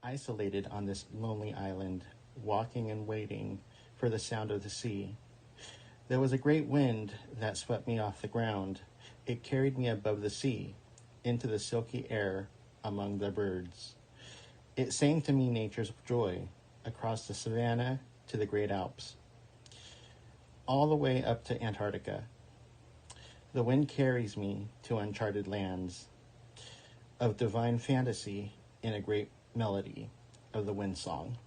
isolated on this lonely island, walking and waiting for the sound of the sea. There was a great wind that swept me off the ground. It carried me above the sea, into the silky air among the birds. It sang to me nature's joy, across the savannah to the great Alps, all the way up to Antarctica. The wind carries me to uncharted lands of divine fantasy in a great melody of the wind song.